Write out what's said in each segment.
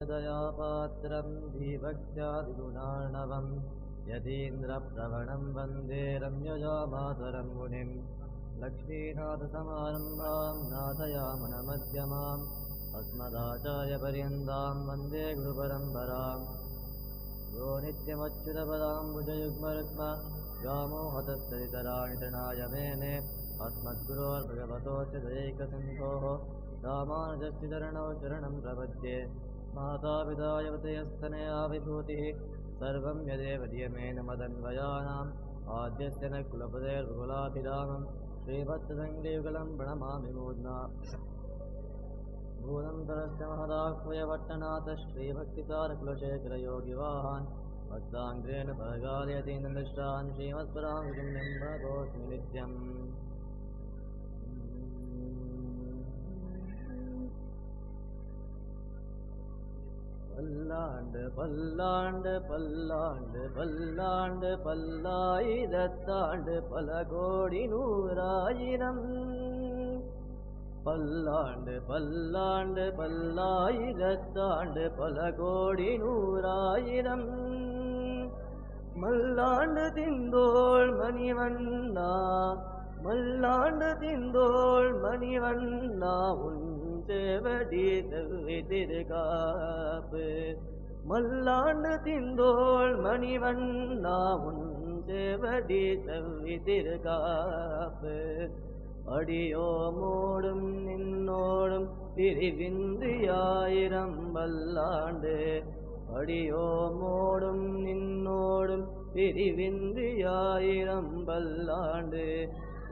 दयापात्रं दीभक्त्यादिगुणार्णवं यतीन्द्रप्रवणं वन्दे रम्यजामातरं मुनिं लक्ष्मीनाथसमारम्भां नाथयामुनमध्यमाम् अस्मदाचार्यपर्यन्तां वन्दे गुरुपरम्पराम् यो नित्यमच्युतपदाम्बुजयुग्मरुग्म व्यामोहतस्तरितराणि तृणाय मेने अस्मद्गुरोर्भगवतोऽस्य दयैकसिन्धोः रामानुजस्य चरणौ चरणं प्रपद्ये मातापिता युवतयस्तनया विभूतिः सर्वं यदेव नियमेन मदन्वयानाम् आद्यस्य न कुलपतेर्बुकुलाभिरामं श्रीभद्रसङ्गयुगलं प्रणमामि मूर्ध्ना भूनन्तरस्य महदाह्वयवट्टनाथ श्रीभक्तिसारकुलशेखरयोगिवाहान् भक्ताङ्ग्रेण परगालयतीन्द्रनिष्ठान् श्रीमत्पराङ्गुण्यं भगवस्मि नित्यम् பல்லாண்டு பல்லாண்டு பல்லாண்டு பல்லாண்டு பல்லாயிரத்தாண்டு பல கோடி நூறாயிரம் பல்லாண்டு பல்லாண்டு பல்லாயிரத்தாண்டு பல கோடி நூறாயிரம் மல்லாண்டு திந்தோள் மணிவண்ணா மல்லாண்டு திந்தோள் மணிவண்ணா உன் சேவடி செவ்வி திருகாப்பு மல்லாண்டு திந்தோள் மணிவண்ணா உன் சேவடி செவ்வி திருகாப்பு அடியோ மூடும் நின்னோடும் பிரிவின்றியாயிரம் பல்லாண்டு அடியோ மூடும் நின்னோடும் பிரிவின்றியாயிரம் பல்லாண்டு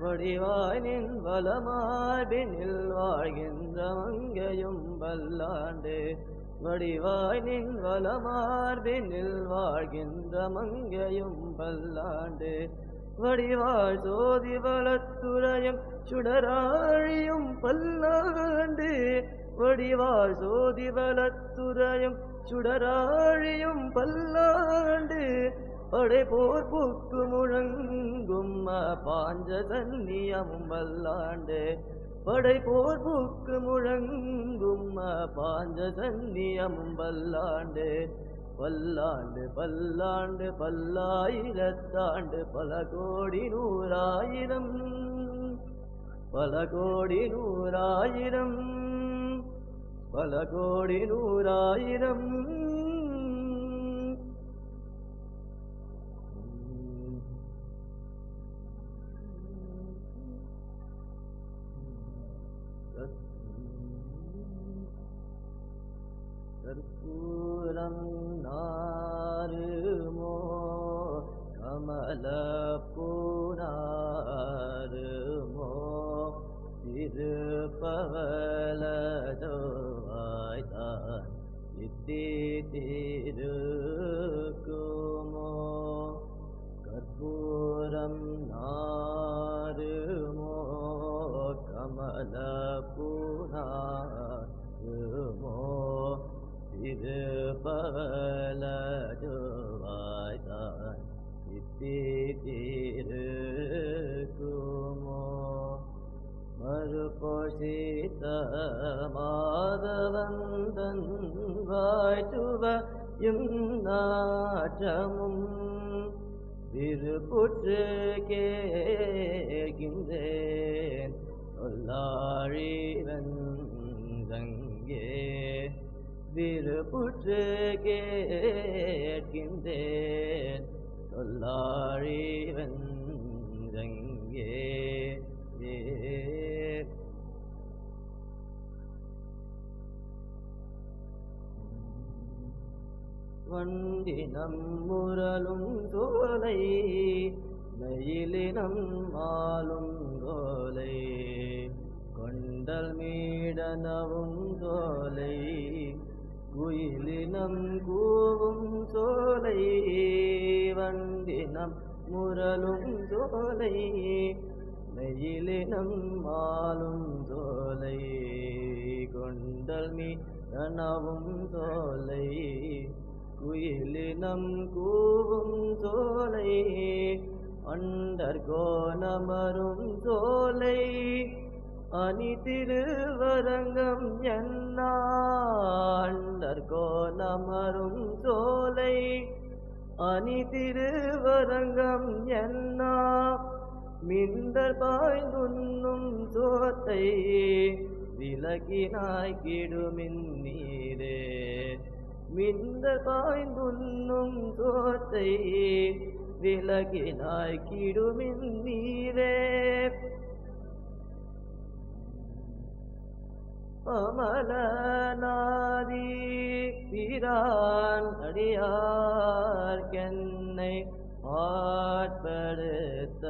வடிவாய் நின் வலமார்பினில் வாழ்கின்ற மங்கையும் பல்லாண்டு வடிவாய் நின் வலமார்பினில் வாழ்கின்ற மங்கையும் பல்லாண்டு வடிவாய் சோதி வளத்துறையும் சுடராழியும் பல்லாண்டு வடிவாய் சோதி வளத்துறையும் சுடராழியும் பல்லாண்டு படை போர் புக்கு முழங்கும் பாஞ்ச சன்னியமும் பல்லாண்டு படை போர் புக்கு முழங்கும் பாஞ்ச சன்னியமும் பல்லாண்டு பல்லாண்டு பல்லாண்டு பல்லாயிரத்தாண்டு பல கோடி நூறாயிரம் பல கோடி நூறாயிரம் பல கோடி நூறாயிரம் கற்பூரம் நாருமோ கமலப்பூனாருமோ திருப்பவலஜோவாய்தான் இத்தி திருக்குமோ கற்பூரம் நாருமோ கமலப்பூனாருமோ திருப்பவலஜோவாய்தான் இத்தி திருக்குமோ மறுபோஷித்த மாதவந்தன் வாய்த்துவயும் நாற்றமும் திருப்புற்று கேகின்றேன் சொல்லாழிவன் தங்கே திருப்புற்று கேட்கின்றேன் சொல்லாழிவன் தங்கே வண்டினம் முரலும் தோலை நயிலினம் மாலும் தோலை கொண்டல் மீடனவும் தோலை குயிலினம் கூவும் சோலை வண்டினம் முரலும் சோலை நெயிலினம் மாலும் சோலை கொண்டல் மீடனவும் சோலை குயிலினம் கூவும் சோலை அண்டர்கோணமரும் சோலை அணி திருவரங்கம் என்னாண்டற்கோ நமரும் சோலை அணி திருவரங்கம் என்னா மிண்டர் பாய்ந்துண்ணும் சோத்தை விலகினாய் கிடுமின் நீரே மிண்டர் பாய்ந்துண்ணும் சோத்தை விலகினாய் கிடுமின் நீரே அமலநாதி பிரான் அடியார்க்கென்னை ஆட்படுத்த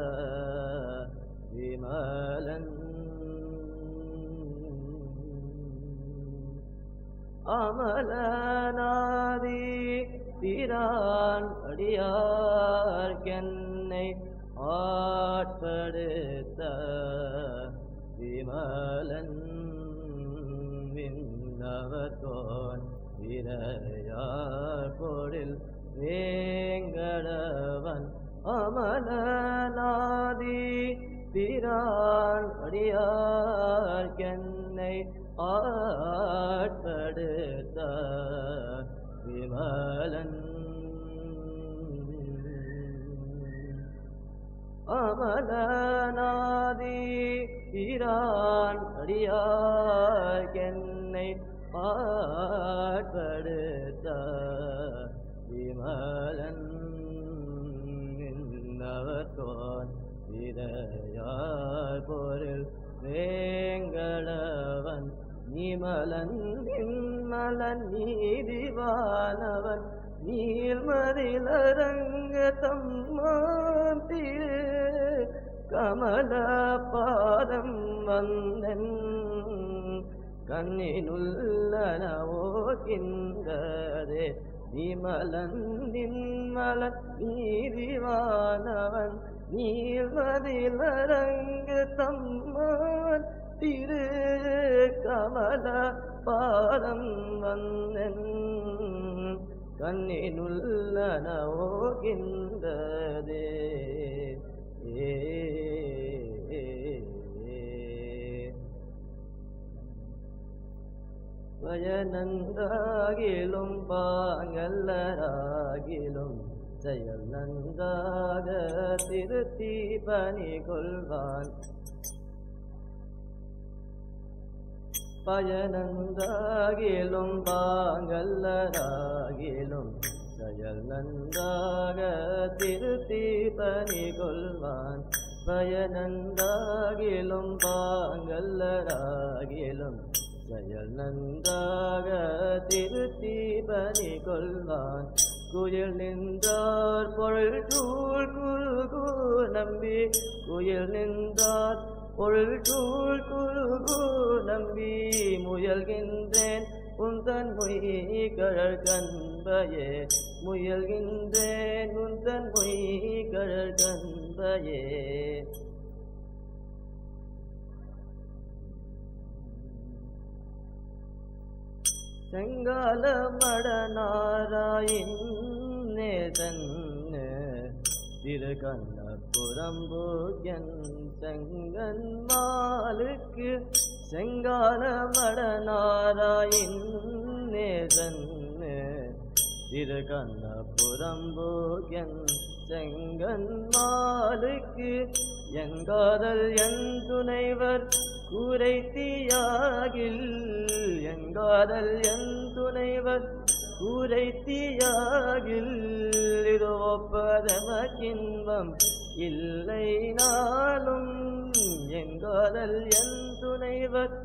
விமலன் அமலநாதி பிரான் அடியார்க்கென்னை ஆட்படுத்த விமலன் விண்ணவர்கோன் விரையார் பொழில் வேங்கடவன் அமலநாதி பிரான் அடியார்க்கென்னை ஆட்படுத்த விமலன் அமலநாதி பிரான் அடியார்க்கென்னை ஆட்படுத்த விமலன் நின்றவர்கோன் விரையார் பொருள் வேங்கடவன் நிமலன் நின்மலன் நீதிவானவன் நீர்மதிலரங்க தம்மான் திரு கமல பாதம் வந்தன் கண்ணினுள்ளனவோகின்றதே நிமலன் நின்மலன் நீதிவானவன் நீர்மதிலரங்க தம்மான் திரு கமல பாதம் வந்தன் கண்ணினுள்ளனவோகின்றதே பயனந்தாகிலும் பாங்கல்லராகிலும் செயல் நன்றாக திருத்தி பணி கொள்வான் பயனந்தாகிலும் பாங்கல்லராகிலும் செயல் நன்றாக திருத்தி பணி கொள்வான் பயனந்தாகிலும் பாங்கல்லராகிலும் செயல் நன்றாக திருத்தி பணி கொள்வான் குயில் நின்றார் பொருள் சூழ் குருகு நம்பி குயில் நின்றார் பொருள் சூழ் குருகு நம்பி முயல்கின்றேன் உந்தன் மொய் கழல் கண்பையே முயல்கின்றேன் உந்தன் மொய் கழல் கண்பையே செங்கால மடநாராயின் நேதன் திருக்கண்ணபுரம்பூயன் செங்கன் மாலுக்கு செங்கால மடநாராயின் நேதன் திருக்கண்ணபுரம்பூயன் செங்கன் மாலுக்கு எங்காதல் என் துணைவர் கூரைத்தியாகில் எங்காதல் என் துணைவர் கூரைத்தியாகில் இது ஒப்பதமக்கின்பம் இல்லை நாளும் எங்காதல் என் துணைவர்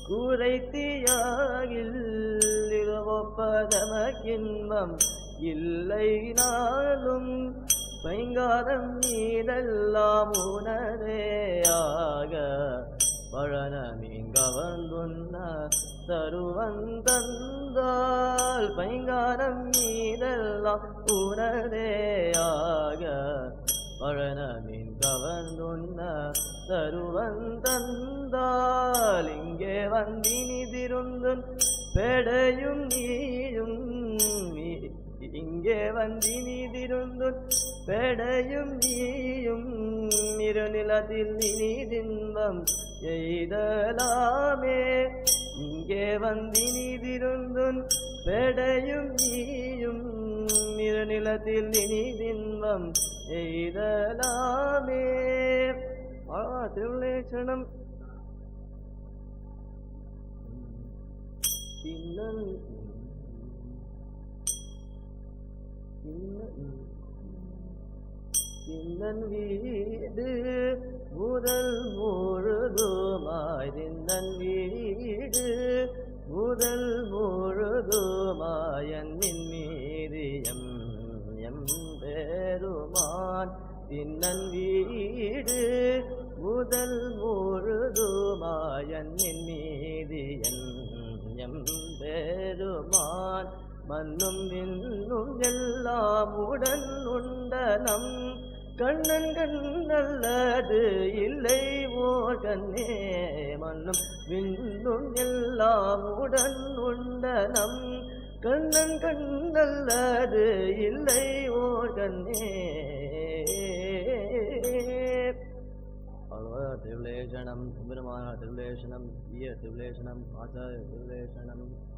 கூரைத்தியாகில் இது ஒப்பதமக்கின்பம் இல்லை நாளும் பைங்காரம் மீதெல்லாம் உணரேயாக பழனமீன் கவர்ந்துண்ண தருவந்தந்தால் பைங்காரம் மீதெல்லாம் உணரேயாக பழனமீன் கவர்ந்துண்ண தருவந்தந்தால் இங்கே வந்தினிதிருந்துன் பெடையும் நீயும் இங்கே வந்தினிதிருந்துன் பெடையும் நீயும் இருநிலத்தில் இனிதின்பம் எய்தலாமே. இங்கே வந்தினிதிருந்துன் பெடையும் நீயும் இருநிலத்தில் இனிதின்பம் எய்தலாமே. திருவிலேசனம் தின்னன் வீடு முதல் முழுதுமாய் தின்னன் வீடு முதல் முழுதுமாய் என்மின் மீதியம் எம் பெருமான். தின்னன் வீடு முதல் முழுதுமாய் என்மின் மீதியன் எம் பெருமான். மண்ணும் விண்ணும் எல்லாம் உடன் உண்டனம் கண்ணன் கண்ணல்லது இல்லை ஓர் கண்ணே. மண்ணும் விண்ணும் எல்லாம் உடன் உண்டனம் கண்ணன் கண்ணல்லது இல்லை ஓர் கண்ணே. திருவிலேசனம் பெருமான திருவிலேசனம் ஈய திருவிலேசனம் ஆச்சாரிய திருவிலேசனம்.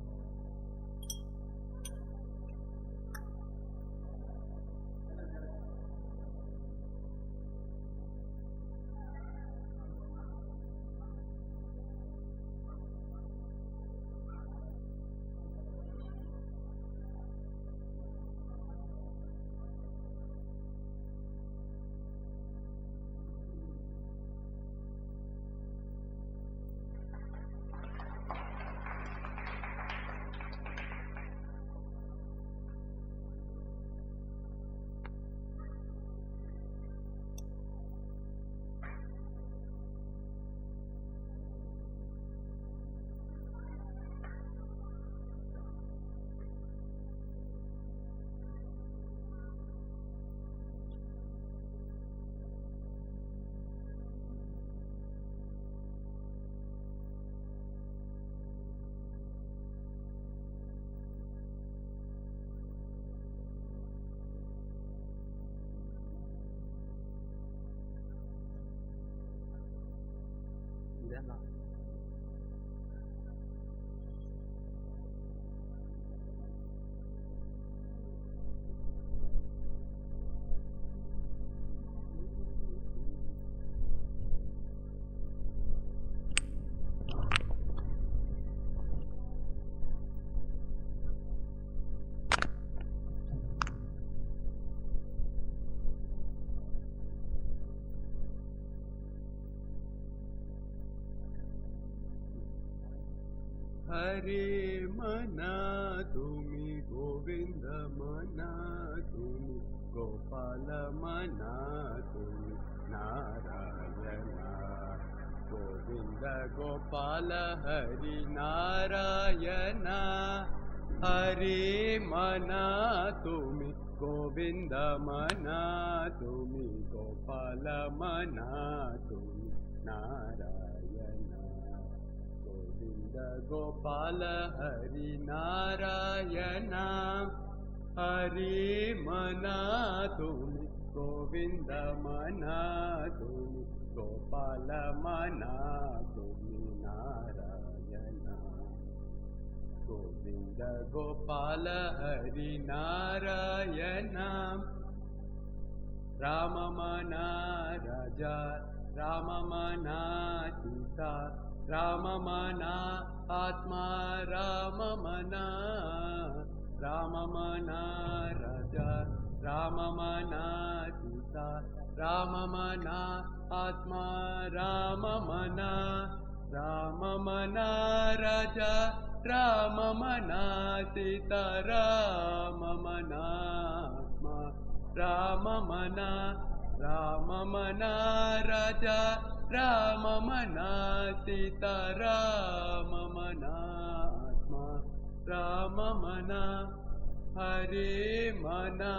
हरे मना तुम्ही गोविंद मना तुम्ही गोपाल मना तुम्ही नारायणा. गोविंद गोपाल हरि नारायणा. हरे मना तुम्ही गोविंद मना तुम्ही गोपाल मना तुम्ही नारायणा. गोविंद गोपाल हरि नारायणा. हरि मना तुम्ही गोविंद मना तुम्ही गोपाल मना तुम्ही नारायणा. गोविंद गोपाल हरि नारायणा. राम मना राजा राम मना सीता राम मना आत्मा राम मना. राम मना राजा राम मना सीता राम मना आत्मा राम मना. राम मना राजा राम मना सीता राम मना आत्मा राम मना. राम मना राजा राम मना सीता राम मना आत्मा राम मना. हरे मना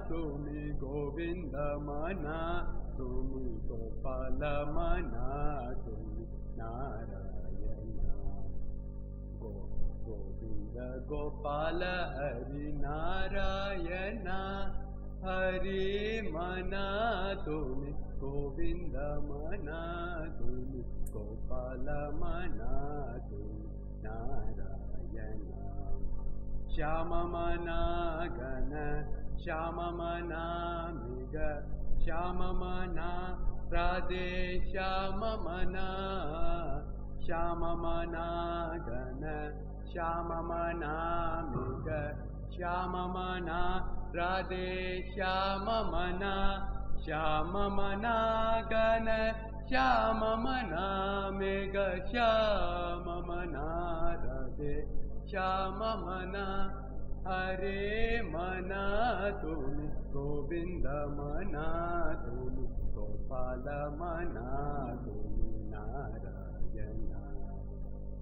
तुम्ही गोविंद मना तुम्ही गोपाल मना तुम्ही नारायणा. गोविंद गोपाल हरि नारायणा. हरि मना तुम्ही गोविन्द मनातुमि गोपाल मनातुमि नारायण श्याम मना गण श्याम मना मृग श्याम मना राधे श्याम मना श्याम मना गण श्याम मना मृग श्याम मना राधे श्याम मना श्याम मना गण श्याम मना मृग श्याम मना राधे श्याम मना हरे मना तुमि गोविंद मना तुमि गोपाल मना तुमि नारायण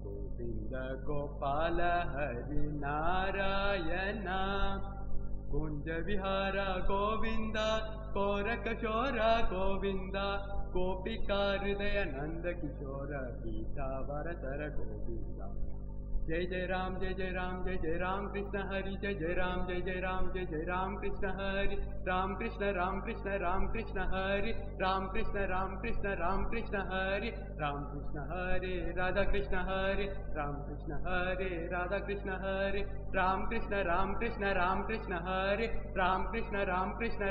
गोविंद गोपाल हरि नारायण कुंज विहार गोविंद कोरकशोर गोविंद गोपिका हृदय नंद किशोर गीतावरतर गोविंद जय जय राम जय जय राम जय जय राम कृष्ण हरि जय जय राम जय जय राम जय जय राम कृष्ण हरि राम कृष्ण राम कृष्ण हरि राम कृष्ण हरि राम कृष्ण हरे राधा कृष्ण हरे राम कृष्ण हरे राधा कृष्ण हरे राम कृष्ण हरे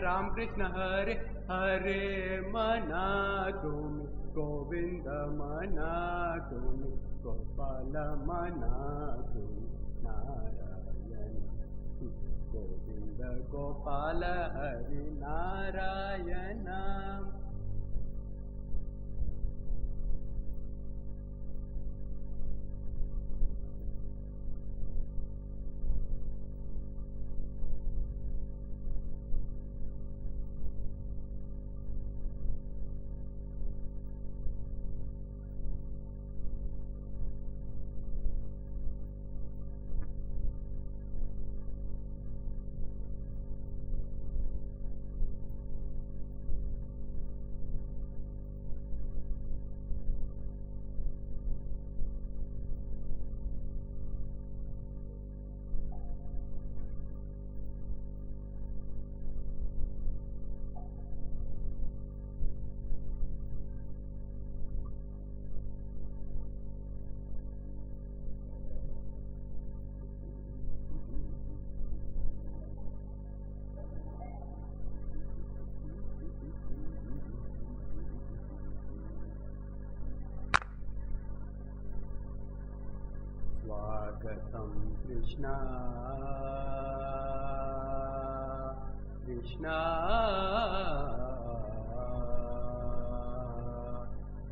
राम कृष्ण हरे हरे मना तुमि गोविंद मना तुमि गोपाल मना तुमि नारायण गोविंद गोपाल हरि नारायण स्वागतं कृष्णा कृष्णा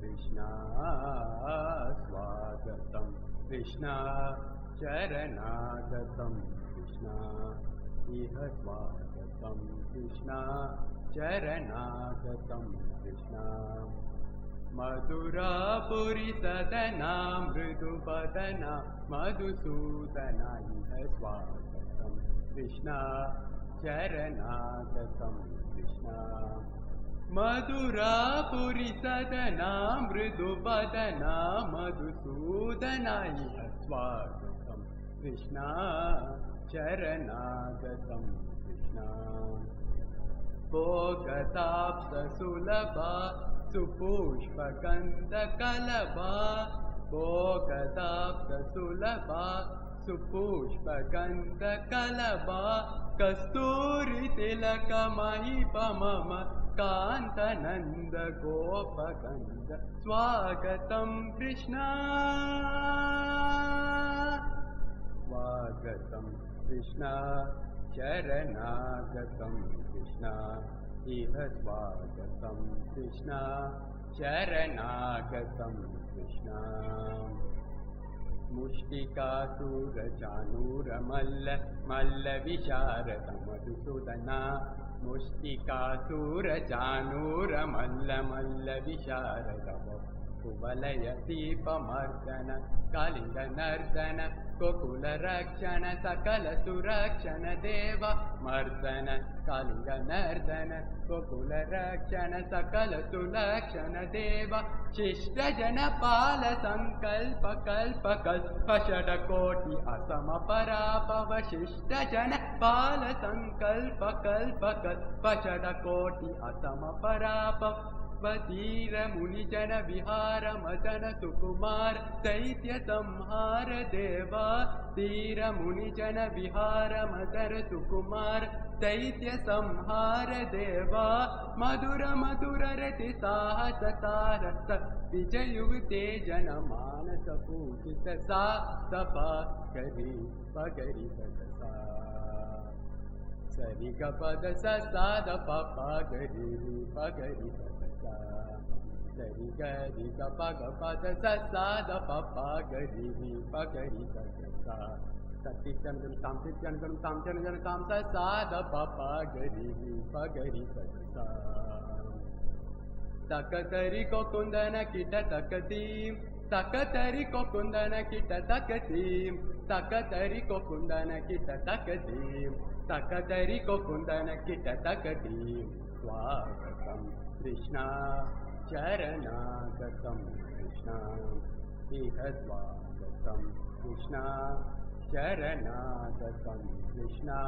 कृष्णा स्वागतं कृष्णा चरणागतं कृष्णा इह स्वागतं कृष्णा चरणागतं कृष्णा मधुरापुरी सदना मृदुपदना मधुसूदना इह स्वागतं कृष्णा चरणागतं कृष्णा मधुरापुरी सदना मृदुपदना मधुसूदना इह स्वागतं कृष्णा चरणागतं कृष्णा भोगताप्तसुलभा सुपुष्पगन्धकलभा भोगताप्तसुलभा सुपुष्पगन्धकलभा कस्तूरितिलकमहिपमम कान्तनन्द गोपगन्ध स्वागतं कृष्णा स्वागतं कृष्णा शरणागतं कृष्णा इह स्वागतं कृष्णा शरणागतं कृष्णा मुष्टिकासुरचानूरमल्ल मल्लविशारद मधुसूदना मुष्टिकासुरचानूरमल्ल मल्लविशारद कुवलय दीपमर्दन कालिङ्गनर्दन गोकुलरक्षण सकलसुरक्षण देव मर्दन कालिङ्गनर्दन गोकुलरक्षण सकलसुलक्षण देव शिष्टजनपाल सङ्कल्प कल्पकल्प षड्कोटि असमपरापव शिष्टजनपाल सङ्कल्प कल्पकल्प षड्कोटि असमपरापव वतीर मुनिजन विहार मदन सुकुमार दैत्य संहार देवा तीर मुनिजन विहार मदन सुकुमार दैत्य संहार देवा मधुर मधुर रति साहस सारस विजयुक्ते जन मानस पूजित सा सपा करी पगरी सा सरि ग पद स सा द प प गरि पगरि सा सरि ग रि ग प ग पद स सा द प प गरि पगरि सा सति चंदन ताम चंदन ताम चंदन ताम स सा द प प गरि पगरि सा तकतरि को कुंदन किट तकतीम तकतरि को कुंदन किट तकतीम तकतरि को कुंदन किट तकतीम तकतरि को कुंदन किट तकतीम स्वागतम कृष्णा शरणागतम कृष्णा इह स्वागतम कृष्णा शरणागतम कृष्णा